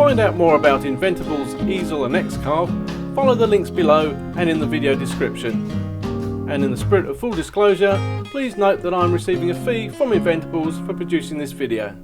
find out more about Inventables, Easel and X-Carve, follow the links below and in the video description. And in the spirit of full disclosure, please note that I am receiving a fee from Inventables for producing this video.